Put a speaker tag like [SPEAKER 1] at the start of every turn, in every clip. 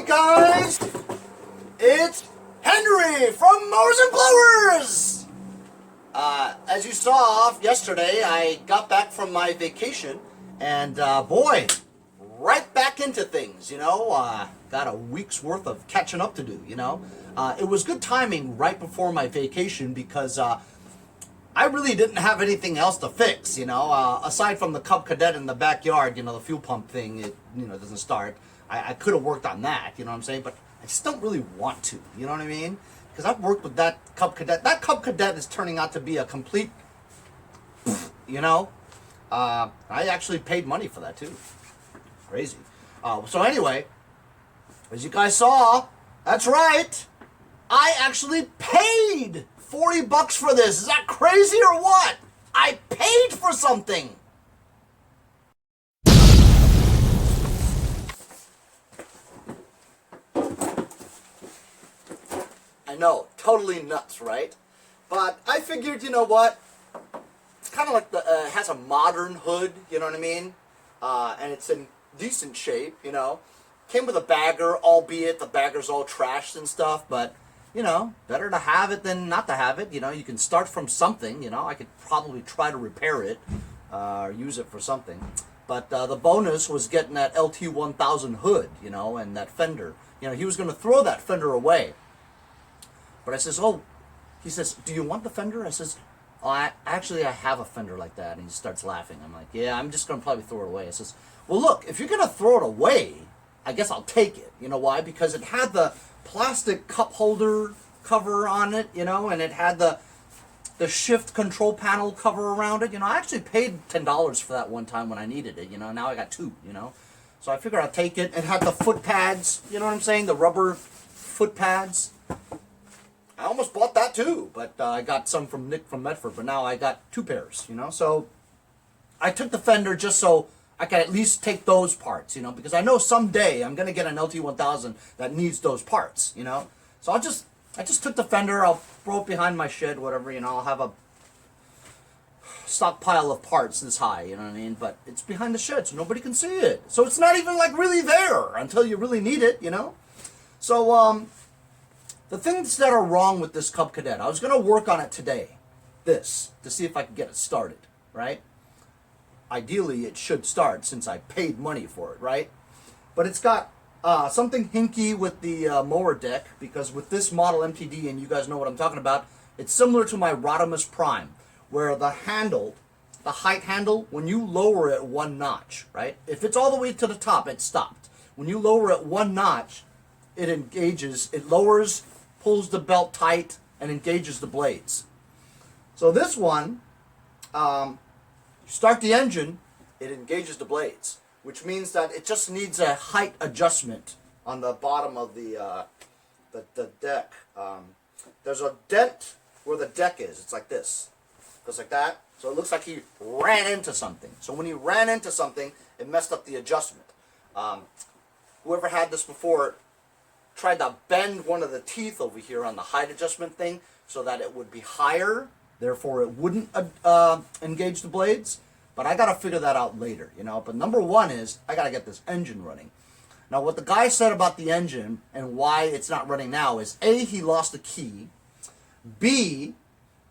[SPEAKER 1] guys, it's Henry from Mowers and Blowers. As you saw yesterday, I got back from my vacation, and boy, right back into things, you know. Got a week's worth of catching up to do, you know. It was good timing right before my vacation because I really didn't have anything else to fix, you know. Aside from the Cub Cadet in the backyard, you know, the fuel pump thing, it, you know, doesn't start. I could have worked on that, you know what I'm saying? But I just don't really want to, you know what I mean? Because I've worked with that Cub Cadet. That Cub Cadet is turning out to be a complete, you know. I actually paid money for that too. Crazy. So anyway, as you guys saw, that's right. I actually paid $40 for this. Is that crazy or what? I paid for something. I know, totally nuts, right? But I figured, you know what? It's kind of like the has a modern hood, you know what I mean? And it's in decent shape, you know. Came with a bagger, albeit the bagger's all trashed and stuff, but you know, better to have it than not to have it. You know, you can start from something. You know, I could probably try to repair it or use it for something. But the bonus was getting that LT1000 hood, you know, and that fender. You know, he was going to throw that fender away. But I says, oh, he says, do you want the fender? I says, oh, I have a fender like that. And he starts laughing. I'm like, yeah, I'm just going to probably throw it away. I says, well, look, if you're going to throw it away, I guess I'll take it. You know why? Because it had the plastic cup holder cover on it, you know, and it had the shift control panel cover around it. You know, I actually paid $10 for that one time when I needed it, you know. Now I got two, you know. So I figured I'd take it. It had the foot pads, you know what I'm saying? The rubber foot pads. I almost bought that too, but I got some from Nick from Medford, but now I got two pairs, you know. So I took the fender just so I can at least take those parts, you know, because I know someday I'm going to get an LT1000 that needs those parts, you know. So I just took the fender, I'll throw it behind my shed, whatever, you know. I'll have a stockpile of parts this high, you know what I mean, but it's behind the shed, so nobody can see it. So it's not even, like, really there until you really need it, you know. So, the things that are wrong with this Cub Cadet, I was going to work on it today, to see if I could get it started, right? Ideally, it should start since I paid money for it, right? But it's got something hinky with the mower deck, because with this model MTD, and you guys know what I'm talking about, it's similar to my Rodimus Prime, where the handle, the height handle, when you lower it one notch, right? If it's all the way to the top, it's stopped. When you lower it one notch, it engages, it lowers, pulls the belt tight, and engages the blades. So this one, start the engine, it engages the blades, which means that it just needs a height adjustment on the bottom of the deck. There's a dent where the deck is. It's like this. Goes like that. So it looks like he ran into something. So when he ran into something, it messed up the adjustment. Whoever had this before tried to bend one of the teeth over here on the height adjustment thing so that it would be higher, therefore it wouldn't engage the blades. But I got to figure that out later, you know. But number one is I got to get this engine running. Now, what the guy said about the engine and why it's not running now is A, he lost a key. B,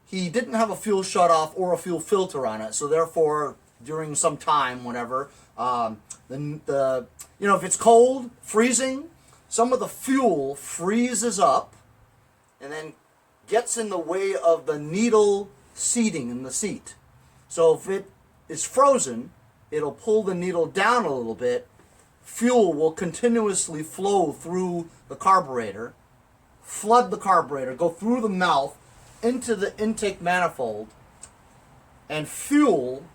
[SPEAKER 1] he didn't have a fuel shut-off or a fuel filter on it. So therefore, during some time, whenever, you know, if it's cold, freezing, some of the fuel freezes up and then gets in the way of the needle seating in the seat. So if it is frozen, it'll pull the needle down a little bit. Fuel will continuously flow through the carburetor, flood the carburetor, go through the mouth into the intake manifold, and fuel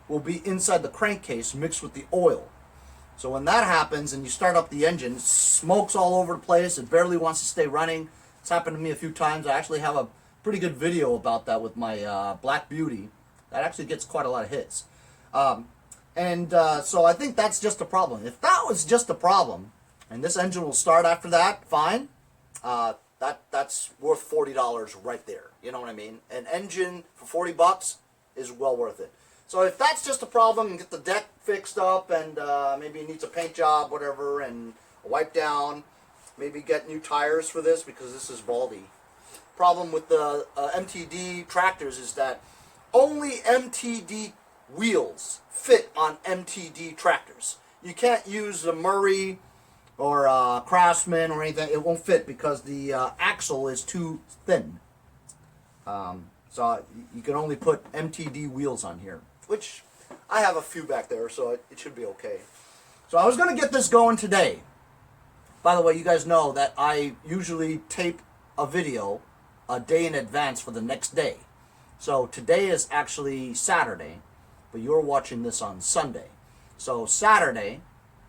[SPEAKER 1] will be inside the crankcase mixed with the oil. So when that happens and you start up the engine, it smokes all over the place. It barely wants to stay running. It's happened to me a few times. I actually have a pretty good video about that with my Black Beauty. That actually gets quite a lot of hits. So I think that's just a problem. If that was just a problem, and this engine will start after that, fine. That's worth $40 right there. You know what I mean? An engine for $40 is well worth it. So if that's just a problem, and get the deck fixed up, and maybe it needs a paint job, whatever, and wipe down, maybe get new tires for this because this is baldy. Problem with the MTD tractors is that only MTD wheels fit on MTD tractors. You can't use the Murray or Craftsman or anything. It won't fit because the axle is too thin. So you can only put MTD wheels on here, which I have a few back there, so it should be okay. So I was going to get this going today. By the way, you guys know that I usually tape a video a day in advance for the next day. So today is actually Saturday, but you're watching this on Sunday. So Saturday,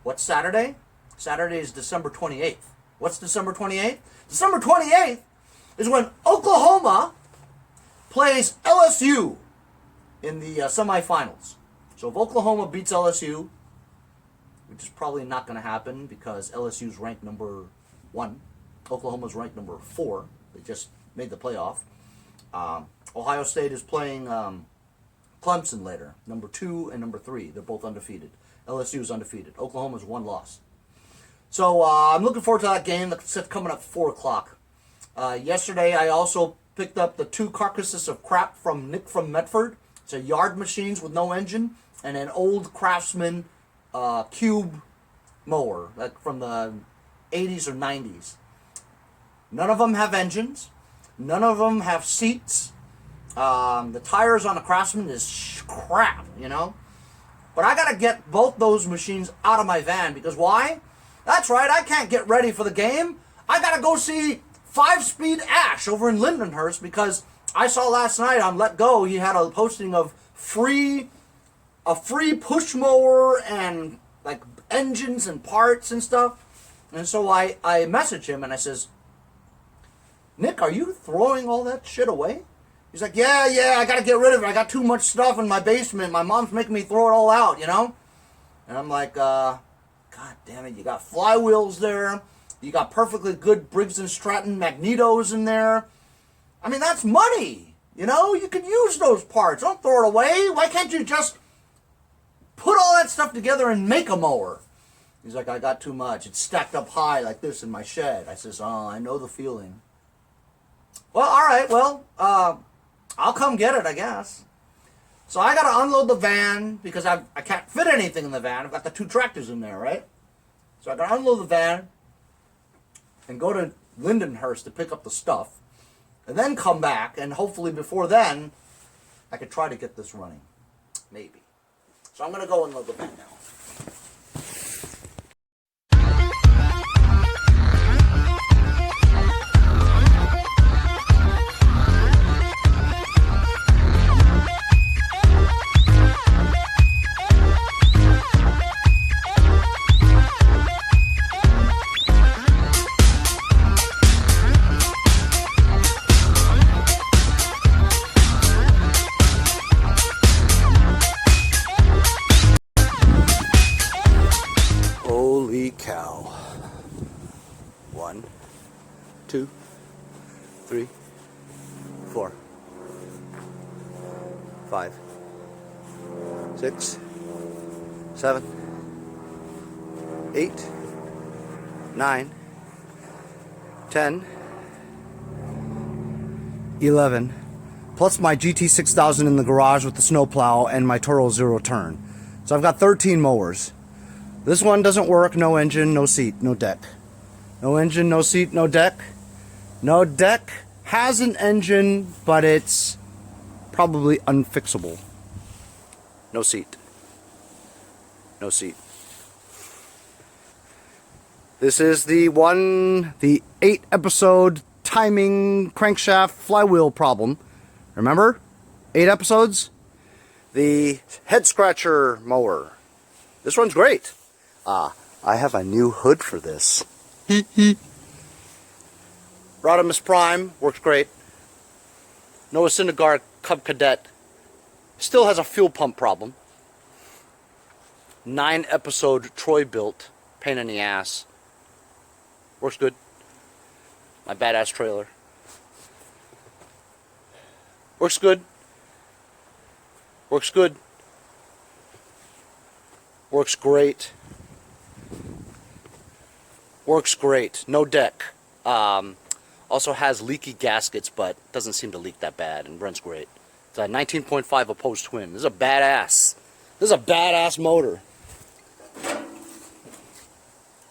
[SPEAKER 1] what's Saturday? Saturday is December 28th. What's December 28th? December 28th is when Oklahoma plays LSU in the semifinals. So if Oklahoma beats LSU, which is probably not going to happen because LSU's ranked number 1, Oklahoma's ranked number 4. They just made the playoff. Ohio State is playing Clemson later, number 2 and number 3. They're both undefeated. LSU is undefeated. Oklahoma's 1 loss. So I'm looking forward to that game that's coming up at 4 o'clock. Yesterday I also picked up the 2 carcasses of crap from Nick from Medford. It's a Yardmachines with no engine and an old Craftsman Cube mower, like from the 80s or 90s. None of them have engines. None of them have seats. The tires on the Craftsman is crap, you know. But I got to get both those machines out of my van because why? That's right, I can't get ready for the game. I got to go see 5-Speed Ash over in Lindenhurst because I saw last night on Let Go he had a posting of a free push mower and like engines and parts and stuff. And so I messaged him and I says, Nick, are you throwing all that shit away? He's like, yeah, I got to get rid of it. I got too much stuff in my basement. My mom's making me throw it all out, you know? And I'm like, God damn it, you got flywheels there. You got perfectly good Briggs & Stratton magnetos in there. I mean, that's money, you know? You could use those parts. Don't throw it away. Why can't you just put all that stuff together and make a mower? He's like, I got too much. It's stacked up high like this in my shed. I says, oh, I know the feeling. Well, all right, well, I'll come get it, I guess. So I got to unload the van because I can't fit anything in the van. I've got the 2 tractors in there, right? So I got to unload the van and go to Lindenhurst to pick up the stuff and then come back, and hopefully before then I could try to get this running. Maybe. So I'm going to go unload the van now. Holy cow. 1, 2, 3, 4, 5, 6, 7, 8, 9, 10, 11, plus my GT6000 in the garage with the snowplow and my Toro Zero Turn. So I've got 13 mowers. This one doesn't work, no engine, no seat, no deck. No engine, no seat, no deck. No deck, has an engine, but it's probably unfixable. No seat. No seat. This is the 8 episode timing crankshaft flywheel problem. Remember? 8 episodes? The head scratcher mower. This one's great. I have a new hood for this. Rodimus Prime works great. Noah Syndergaard Cub Cadet still has a fuel pump problem. 9 episode Troy built, pain in the ass. Works good. My badass trailer. Works good. Works good. Works great.
[SPEAKER 2] Works great. No deck. Also has leaky gaskets, but doesn't seem to leak that bad and runs great. It's a 19.5 opposed twin. This is a badass. This is a badass motor.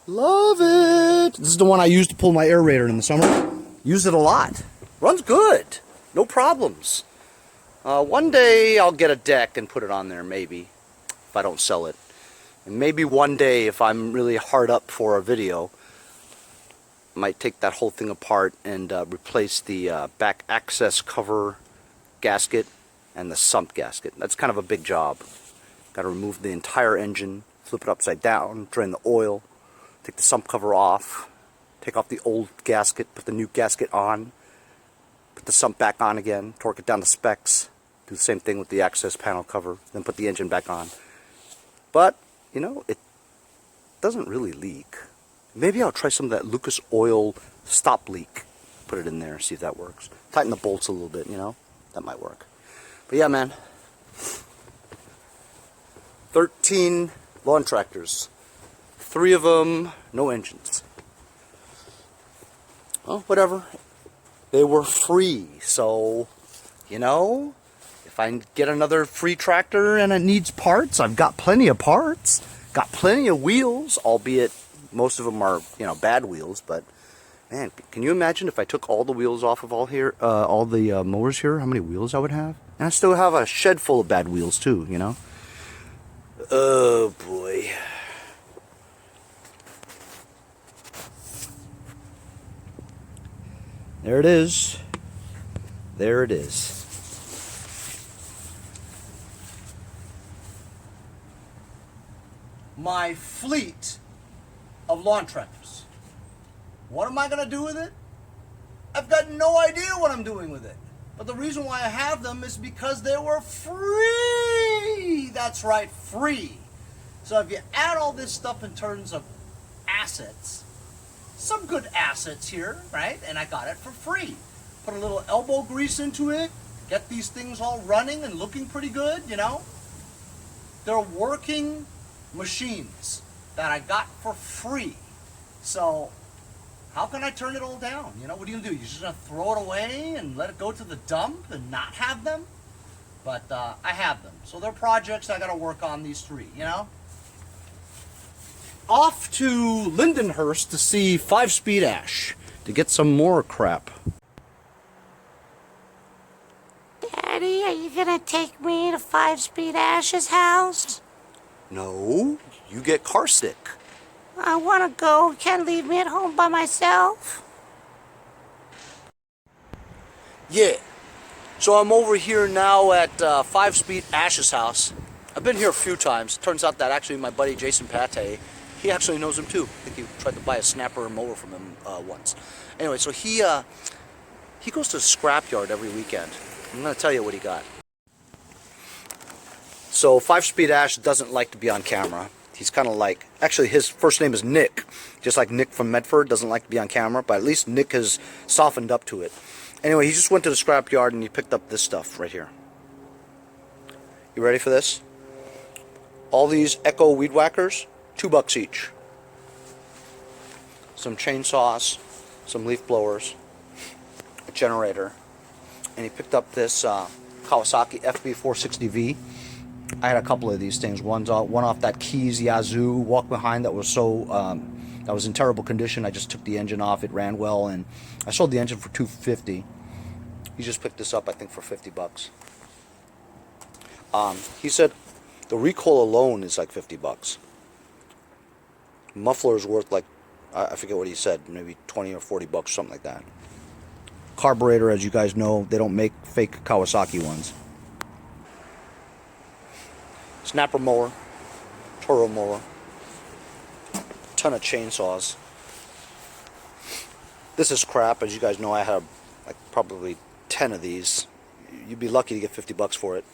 [SPEAKER 2] Love it. This is the one I used to pull my aerator in the summer. Use it a lot. Runs good. No problems. One day I'll get a deck and put it on there, maybe, if I don't sell it. And maybe one day, if I'm really hard up for a video, I might take that whole thing apart and replace the back access cover gasket and the sump gasket. That's kind of a big job. Got to remove the entire engine, flip it upside down, drain the oil, take the sump cover off, take off the old gasket, put the new gasket on, put the sump back on again, torque it down to specs, do the same thing with the access panel cover, then put the engine back on. But, you know, it doesn't really leak. Maybe I'll try some of that Lucas Oil stop leak. Put it in there, see if that works. Tighten the bolts a little bit, you know, that might work. But yeah, man. 13 lawn tractors. 3 of them, no engines. Well, whatever. They were free, so, you know, if I get another free tractor and it needs parts, I've got plenty of parts. Got plenty of wheels, albeit most of them are, you know, bad wheels, but, man, can you imagine if I took all the wheels off of all the mowers here, how many wheels I would have? And I still have a shed full of bad wheels, too, you know? Oh, boy. There it is. There it is. My fleet of lawn tractors. What am I going to do with it? I've got no idea what I'm doing with it. But the reason why I have them is because they were free. That's right, free. So if you add all this stuff in terms of assets, some good assets here, right? And I got it for free. Put a little elbow grease into it, get these things all running and looking pretty good, you know? They're working machines that I got for free. So how can I turn it all down? You know, what are you gonna do? You're just gonna throw it away and let it go to the dump and not have them? But I have them. So they're projects I gotta work on, these 3, you know? Off to Lindenhurst to see 5-Speed Ash to get some more crap.
[SPEAKER 3] Daddy, are you gonna take me to 5-Speed Ash's house?
[SPEAKER 2] No, you get car sick.
[SPEAKER 3] I wanna go. Can't leave me at home by myself.
[SPEAKER 2] Yeah. So I'm over here now at 5-Speed Ash's house. I've been here a few times. Turns out that actually my buddy Jason Pate, he actually knows him too. I think he tried to buy a snapper and mower from him once. Anyway, so he goes to the scrapyard every weekend. I'm gonna tell you what he got. So 5-Speed Ash doesn't like to be on camera. He's kind of like, actually his first name is Nick, just like Nick from Medford doesn't like to be on camera, but at least Nick has softened up to it. Anyway, he just went to the scrapyard and he picked up this stuff right here. You ready for this? All these Echo weed whackers, $2 each. Some chainsaws, some leaf blowers, a generator, and he picked up this Kawasaki FB460V. I had a couple of these things. One off that Keys Yazoo walk behind that was so that was in terrible condition. I just took the engine off. It ran well, and I sold the engine for $250. He just picked this up, I think, for $50. He said the recoil alone is like $50. Muffler is worth like, I forget what he said, maybe 20 or $40, something like that. Carburetor, as you guys know, they don't make fake Kawasaki ones. Snapper mower, Toro mower, ton of chainsaws. This is crap, as you guys know. I have like probably 10 of these. You'd be lucky to get $50 for it.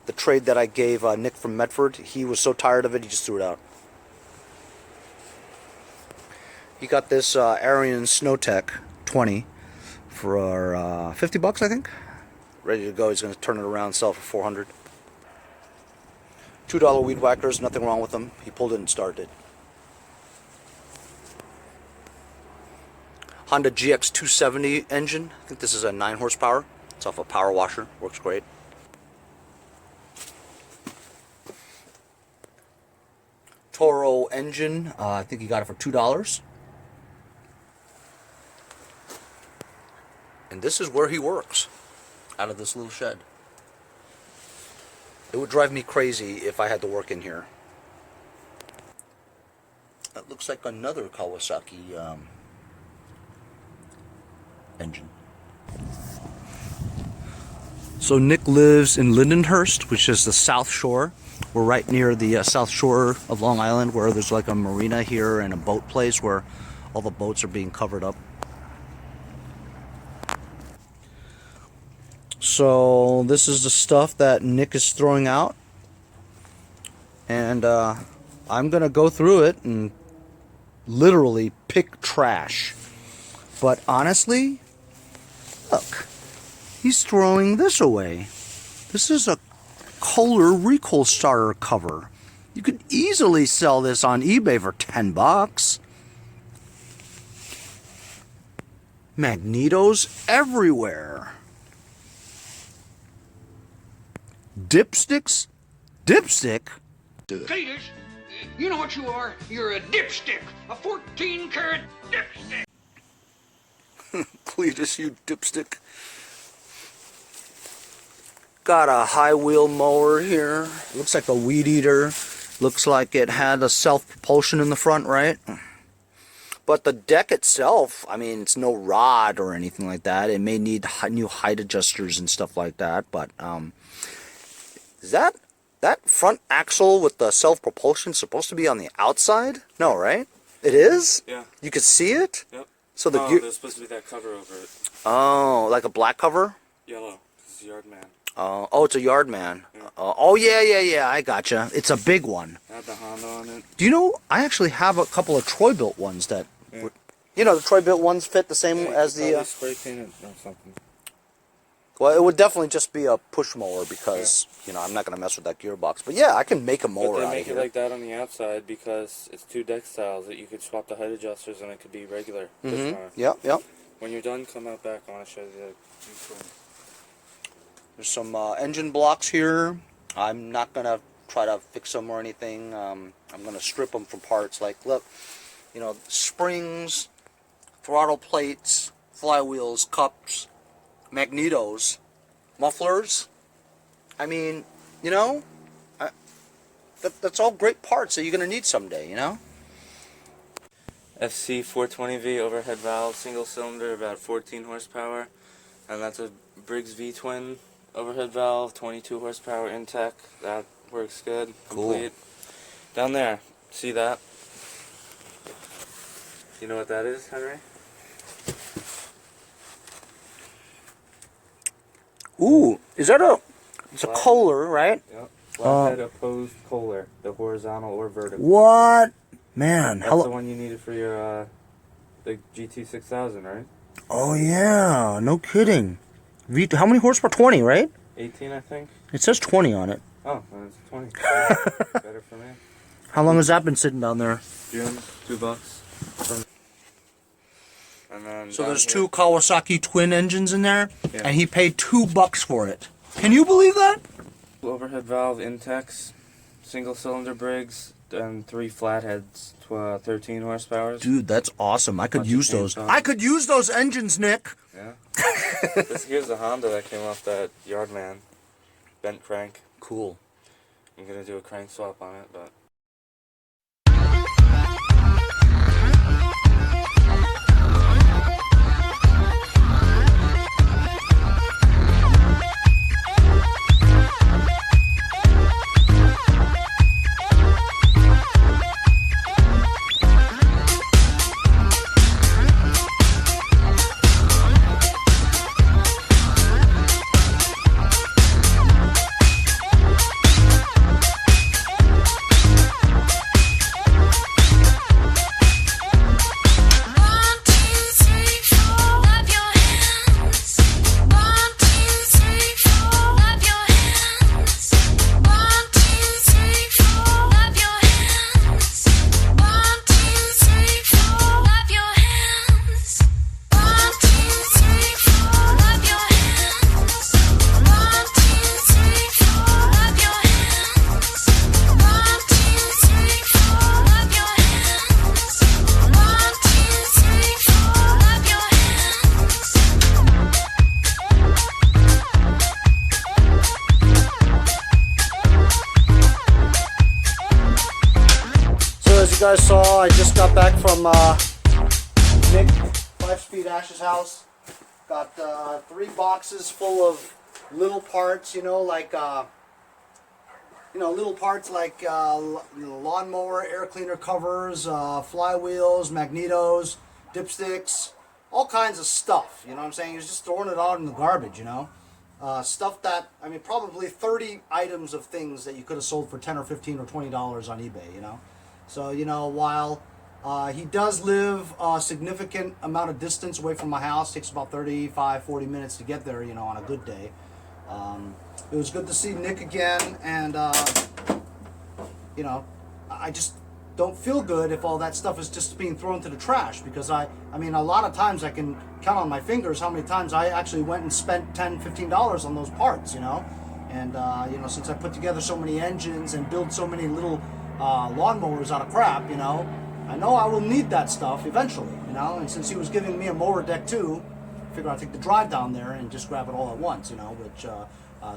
[SPEAKER 2] The trade that I gave Nick from Medford, he was so tired of it, he just threw it out. He got this Arian Snowtech 20 for $50, I think. Ready to go. He's going to turn it around and sell it for $400. $2 weed whackers, nothing wrong with them. He pulled it and started. Honda GX270 engine. I think this is a 9 horsepower. It's off a power washer. Works great. Toro engine. I think he got it for $2. And this is where he works. Out of this little shed. It would drive me crazy if I had to work in here. That looks like another Kawasaki engine. So Nick lives in Lindenhurst, which is the South Shore. We're right near the South Shore of Long Island, where there's like a marina here and a boat place where all the boats are being covered up. So this is the stuff that Nick is throwing out, and I'm gonna go through it and literally pick trash. But honestly, look, he's throwing this away. This is a Kohler recoil starter cover. You could easily sell this on eBay for $10. Magnetos everywhere. Dipsticks? Dipstick?
[SPEAKER 4] Cletus, you know what you are? You're a dipstick. A 14-karat dipstick.
[SPEAKER 2] Cletus, you dipstick. Got a high wheel mower here. Looks like a weed eater. Looks like it had a self-propulsion in the front, right? But the deck itself, I mean, it's no rod or anything like that. It may need new height adjusters and stuff like that, but is that front axle with the self-propulsion supposed to be on the outside? No, right? It is?
[SPEAKER 5] Yeah.
[SPEAKER 2] You could see it?
[SPEAKER 5] Yep.
[SPEAKER 2] So the
[SPEAKER 5] Oh, there's supposed to be that cover over it.
[SPEAKER 2] Oh, like a black cover?
[SPEAKER 5] Yellow. This is Yardman.
[SPEAKER 2] Oh, it's a Yardman.
[SPEAKER 5] Yeah.
[SPEAKER 2] Oh, yeah, I gotcha. It's a big one.
[SPEAKER 5] I had the Honda on it.
[SPEAKER 2] Do you know, I actually have a couple of Troy-built ones that,
[SPEAKER 5] Yeah.
[SPEAKER 2] you know, the Troy-built ones fit the same as the...
[SPEAKER 5] Probably spray painted or something.
[SPEAKER 2] Well, it would definitely just be a push mower because, you know, I'm not going to mess with that gearbox. But yeah, I can make a mower
[SPEAKER 5] But they
[SPEAKER 2] out
[SPEAKER 5] make
[SPEAKER 2] of
[SPEAKER 5] it
[SPEAKER 2] here.
[SPEAKER 5] like that on the outside because it's 2 deck styles that you could swap the height adjusters and it could be regular. push mower.
[SPEAKER 2] Yep.
[SPEAKER 5] When you're done, come out back. I want to show you the new one.
[SPEAKER 2] There's some engine blocks here. I'm not going to try to fix them or anything. I'm going to strip them from parts. Like, look, you know, springs, throttle plates, flywheels, cups, magnetos, mufflers. I mean, you know, that's all great parts that you're going to need someday, you know?
[SPEAKER 5] FC 420V overhead valve, single cylinder, about 14 horsepower. And that's a Briggs V-twin overhead valve, 22 horsepower Intech. That works good.
[SPEAKER 2] Cool.
[SPEAKER 5] Complete. Down there, see that? You know what that is, Henry?
[SPEAKER 2] Ooh, is that it's a Kohler, right?
[SPEAKER 5] Yep. Flathead opposed Kohler, the horizontal or vertical.
[SPEAKER 2] What? Man,
[SPEAKER 5] That's the one you needed for your the GT6000, right?
[SPEAKER 2] Oh yeah, no kidding. How many horsepower? 20, right?
[SPEAKER 5] 18, I think.
[SPEAKER 2] It says 20 on it.
[SPEAKER 5] Oh, then it's 20. Better for me.
[SPEAKER 2] How long has that been sitting down there?
[SPEAKER 5] June, $2. And then
[SPEAKER 2] So
[SPEAKER 5] down
[SPEAKER 2] there's
[SPEAKER 5] here-
[SPEAKER 2] 2 Kawasaki twin engines in there,
[SPEAKER 5] Yeah.
[SPEAKER 2] and he paid $2 for it. Can you believe that?
[SPEAKER 5] overhead valve Intex, single cylinder Briggs, and 3 flatheads, 13 horsepower.
[SPEAKER 2] Dude, that's awesome. I could
[SPEAKER 5] Bunch of
[SPEAKER 2] use those.
[SPEAKER 5] chainsaws.
[SPEAKER 2] I could use those engines, Nick.
[SPEAKER 5] Yeah. Here's the Honda that came off that Yardman. Bent crank.
[SPEAKER 2] Cool.
[SPEAKER 5] I'm gonna do a crank swap on it, but.
[SPEAKER 2] guys saw, I just got back from Nick 5-Speed Ash's house. Got 3 boxes full of little parts, you know, like little parts like lawnmower, air cleaner covers, flywheels, magnetos, dipsticks, all kinds of stuff. You know what I'm saying? He was just throwing it out in the garbage, you know. Stuff that, I mean, probably 30 items of things that you could have sold for $10 or $15 or $20 on eBay, you know. So, you know, while he does live a significant amount of distance away from my house, takes about 35, 40 minutes to get there, you know, on a good day. It was good to see Nick again, and, you know, I just don't feel good if all that stuff is just being thrown to the trash, because I mean, a lot of times I can count on my fingers how many times I actually went and spent $10, $15 on those parts, you know. And, you know, since I put together so many engines and build so many little lawnmowers out of crap, you know I will need that stuff eventually, you know. And since he was giving me a mower deck too, I figured I'd take the drive down there and just grab it all at once, you know, which,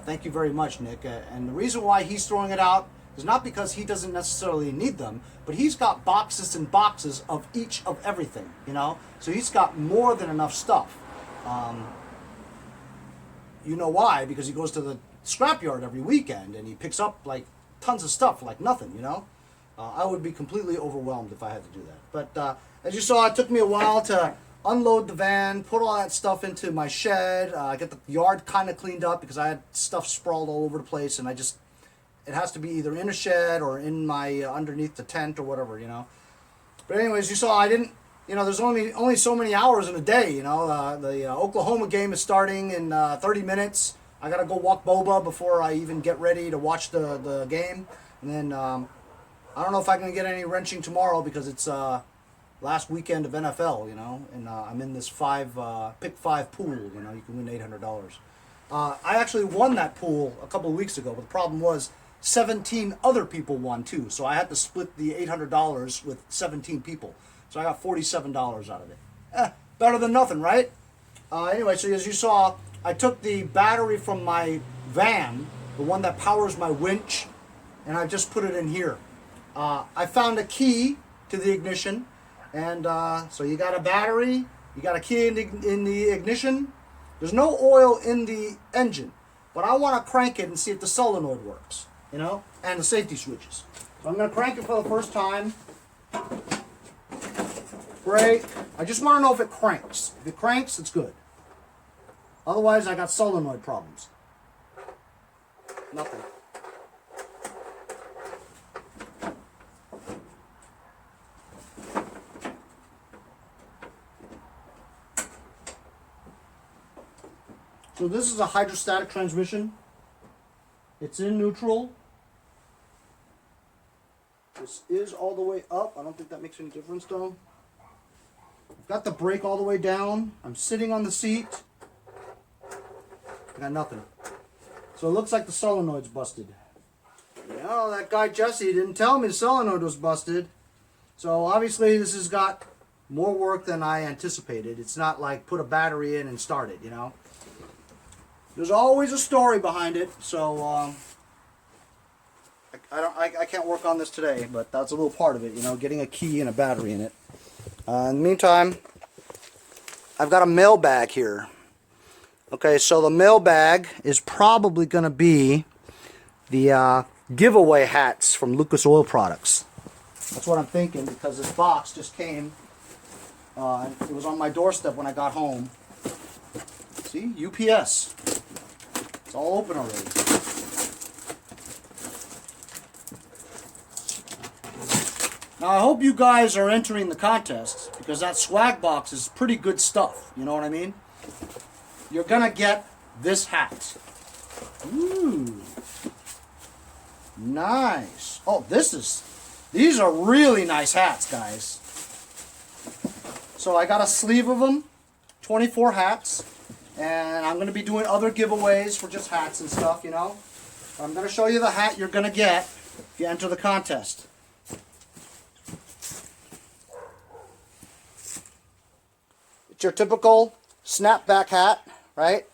[SPEAKER 2] thank you very much, Nick. And the reason why he's throwing it out is not because he doesn't necessarily need them, but he's got boxes and boxes of each of everything, you know? So he's got more than enough stuff. You know why? Because he goes to the scrapyard every weekend and he picks up like tons of stuff like nothing, you know? I would be completely overwhelmed if I had to do that. But as you saw, it took me a while to unload the van, put all that stuff into my shed, get the yard kind of cleaned up because I had stuff sprawled all over the place, and it has to be either in a shed or in my underneath the tent or whatever, you know. But anyways, you saw I didn't, you know, there's only so many hours in a day, you know. The Oklahoma game is starting in 30 minutes. I got to go walk Boba before I even get ready to watch the game. And then I don't know if I can get any wrenching tomorrow because it's last weekend of NFL, you know. And I'm in this pick 5 pool, you know. You can win $800. I actually won that pool a couple of weeks ago, but the problem was 17 other people won too, so I had to split the $800 with 17 people. So I got $47 out of it. Better than nothing, right? Anyway, so as you saw, I took the battery from my van, the one that powers my winch, and I just put it in here. I found a key to the ignition, and so you got a battery, you got a key in the ignition. There's no oil in the engine, but I want to crank it and see if the solenoid works, you know, and the safety switches. So I'm going to crank it for the first time. Brake. I just want to know if it cranks. If it cranks, it's good. Otherwise, I got solenoid problems. Nothing. So this is a hydrostatic transmission. It's in neutral. This is all the way up. I don't think that makes any difference though. I've got the brake all the way down. I'm sitting on the seat. I got nothing. So it looks like the solenoid's busted. You know, that guy Jesse didn't tell me the solenoid was busted. So obviously this has got more work than I anticipated. It's not like put a battery in and start it, you know. There's always a story behind it, so I can't work on this today, but that's a little part of it, you know, getting a key and a battery in it. In the meantime, I've got a mail bag here. Okay, so the mail bag is probably going to be the giveaway hats from Lucas Oil Products. That's what I'm thinking, because this box just came. It was on my doorstep when I got home. See, UPS. It's all open already. Now I hope you guys are entering the contest, because that swag box is pretty good stuff. You know what I mean? You're gonna get this hat. Ooh, nice. Oh, these are really nice hats, guys. So I got a sleeve of them, 24 hats. And I'm going to be doing other giveaways for just hats and stuff, you know. I'm going to show you the hat you're going to get if you enter the contest. It's your typical snapback hat, right?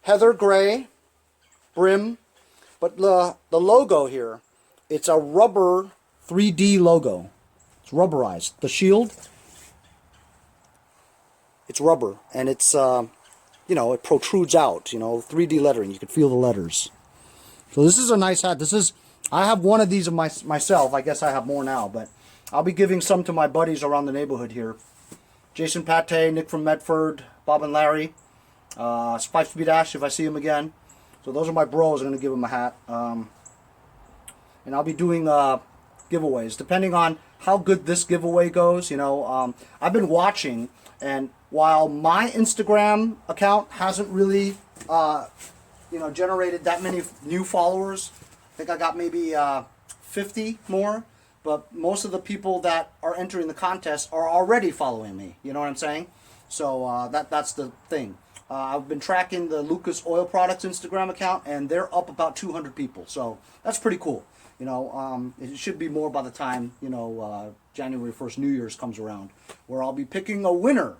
[SPEAKER 2] Heather gray brim. But the logo here, it's a rubber 3D logo. It's rubberized. The shield, it's rubber, and it's, you know, it protrudes out, you know, 3D lettering. You can feel the letters. So this is a nice hat. I have one of these of myself. I guess I have more now, but I'll be giving some to my buddies around the neighborhood here. Jason Pate, Nick from Medford, Bob and Larry, 5-Speed Ash if I see him again. So those are my bros. I'm going to give them a hat. And I'll be doing giveaways, depending on how good this giveaway goes. You know, I've been watching, and while my Instagram account hasn't really, you know, generated that many new followers, I think I got maybe 50 more, but most of the people that are entering the contest are already following me. You know what I'm saying? So that's the thing. I've been tracking the Lucas Oil Products Instagram account, and they're up about 200 people. So that's pretty cool. You know, it should be more by the time, you know, January 1st, New Year's comes around, where I'll be picking a winner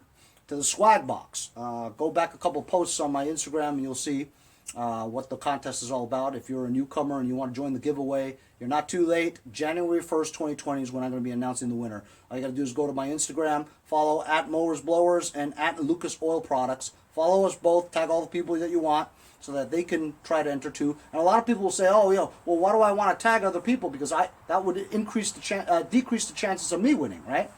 [SPEAKER 2] to the swag box. Go back a couple posts on my Instagram and you'll see what the contest is all about. If you're a newcomer and you want to join the giveaway, you're not too late. January 1st, 2020 is when I'm going to be announcing the winner. All you got to do is go to my Instagram, follow at Mowers Blowers and at Lucas Oil Products. Follow us both, tag all the people that you want, so that they can try to enter too. And a lot of people will say, oh, well, why do I want to tag other people? Because that would decrease the chances of me winning, right?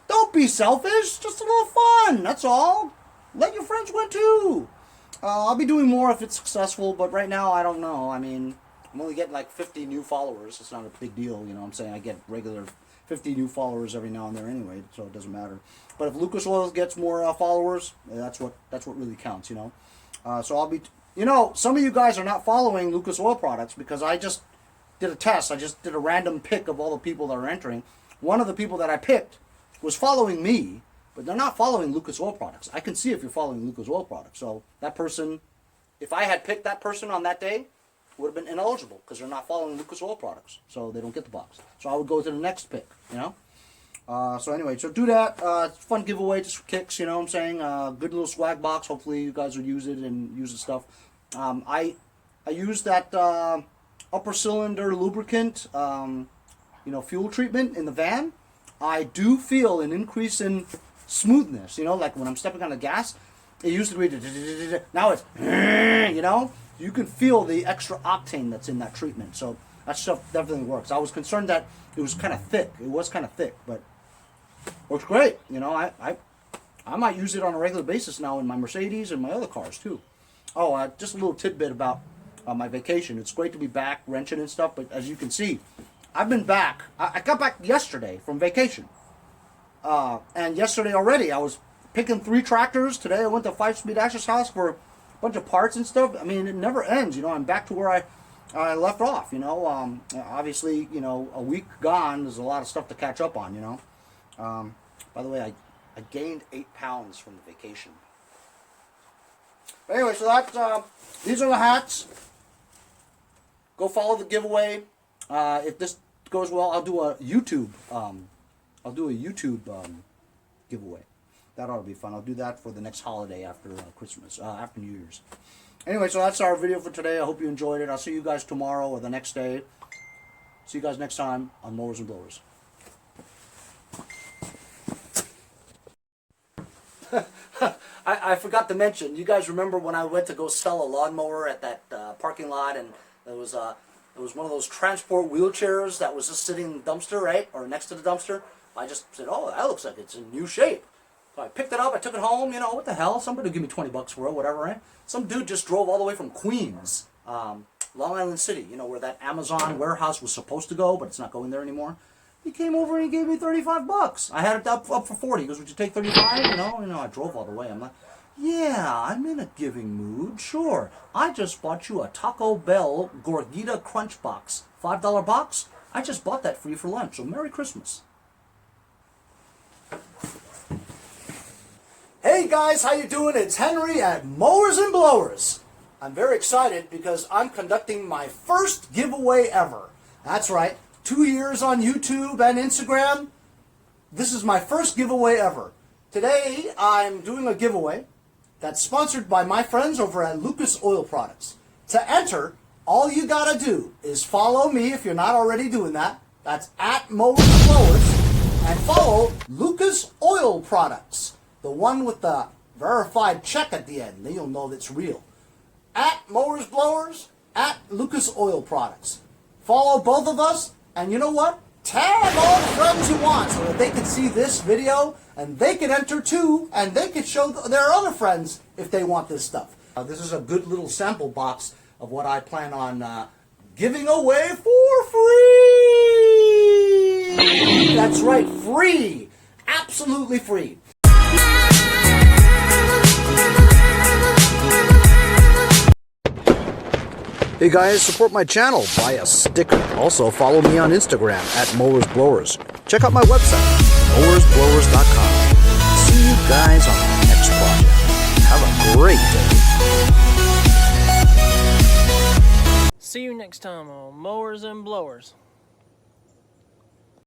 [SPEAKER 2] Don't be selfish. Just a little fun. That's all. Let your friends win too. I'll be doing more if it's successful, but right now I don't know. I mean, I'm only getting like 50 new followers. It's not a big deal, you know what I'm saying? I get regular 50 new followers every now and then anyway, so it doesn't matter. But if Lucas Oil gets more followers, that's what really counts, you know. So I'll be, you know, some of you guys are not following Lucas Oil Products because I just did a test. I just did a random pick of all the people that are entering. One of the people that I picked was following me, but they're not following Lucas Oil Products. I can see if you're following Lucas Oil Products. So that person, if I had picked that person on that day, would have been ineligible because they're not following Lucas Oil Products. So they don't get the box. So I would go to the next pick, you know. So anyway, so do that. It's a fun giveaway, just for kicks, you know what I'm saying. Good little swag box. Hopefully you guys will use it and use the stuff. I use that upper cylinder lubricant, you know, fuel treatment in the van. I do feel an increase in smoothness, you know, like when I'm stepping on the gas, it used to be, now it's, you know, you can feel the extra octane that's in that treatment. So that stuff definitely works. I was concerned that it was kind of thick. It was kind of thick, but works great. You know, I might use it on a regular basis now in my Mercedes and my other cars too. Oh, just a little tidbit about my vacation. It's great to be back wrenching and stuff, but as you can see, I've been back. I got back yesterday from vacation. And yesterday already, I was picking 3 tractors. Today I went to 5-Speed Ash's house for a bunch of parts and stuff. I mean, it never ends. You know, I'm back to where I left off, you know. Obviously, you know, a week gone, there's a lot of stuff to catch up on, you know. By the way, I gained 8 pounds from the vacation. But anyway, so that's, these are the hats. Go follow the giveaway. If this goes well, I'll do a YouTube, giveaway. That ought to be fun. I'll do that for the next holiday after Christmas, after New Year's. Anyway, so that's our video for today. I hope you enjoyed it. I'll see you guys tomorrow or the next day. See you guys next time on Mowers and Blowers. I forgot to mention, you guys remember when I went to go sell a lawnmower at that parking lot, and there was one of those transport wheelchairs that was just sitting in the dumpster, right, or next to the dumpster. I just said, oh, that looks like it's in new shape. So I picked it up, I took it home, you know, what the hell, somebody give me 20 bucks for it, whatever, right? Some dude just drove all the way from Queens, Long Island City, you know, where that Amazon warehouse was supposed to go, but it's not going there anymore. He came over and he gave me 35 bucks. I had it up for 40. He goes, would you take 35? You know, I drove all the way. I'm like, yeah, I'm in a giving mood, sure. I just bought you a Taco Bell Gorgita Crunch Box. $5 box? I just bought that for you for lunch, so Merry Christmas. Hey guys, how you doing? It's Henry at Mowers and Blowers. I'm very excited because I'm conducting my first giveaway ever. That's right, 2 years on YouTube and Instagram. This is my first giveaway ever. Today, I'm doing a giveaway that's sponsored by my friends over at Lucas Oil Products. To enter, all you gotta do is follow me if you're not already doing that.
[SPEAKER 1] That's at Mowers Blowers. And follow Lucas Oil Products, the one with the verified check at the end. Then you'll know that's real. At Mowers Blowers, at Lucas Oil Products. Follow both of us, and you know what? Tag all the friends you want so that they can see this video, and they can enter too, and they can show their other friends if they want this stuff. This is a good little sample box of what I plan on giving away for free. That's right, free. Absolutely free.
[SPEAKER 2] Hey guys, support my channel, buy a sticker. Also follow me on Instagram at Mowers Blowers. Check out my website, mowersblowers.com. See you guys on the next project. Have a great day.
[SPEAKER 6] See you next time on Mowers and Blowers.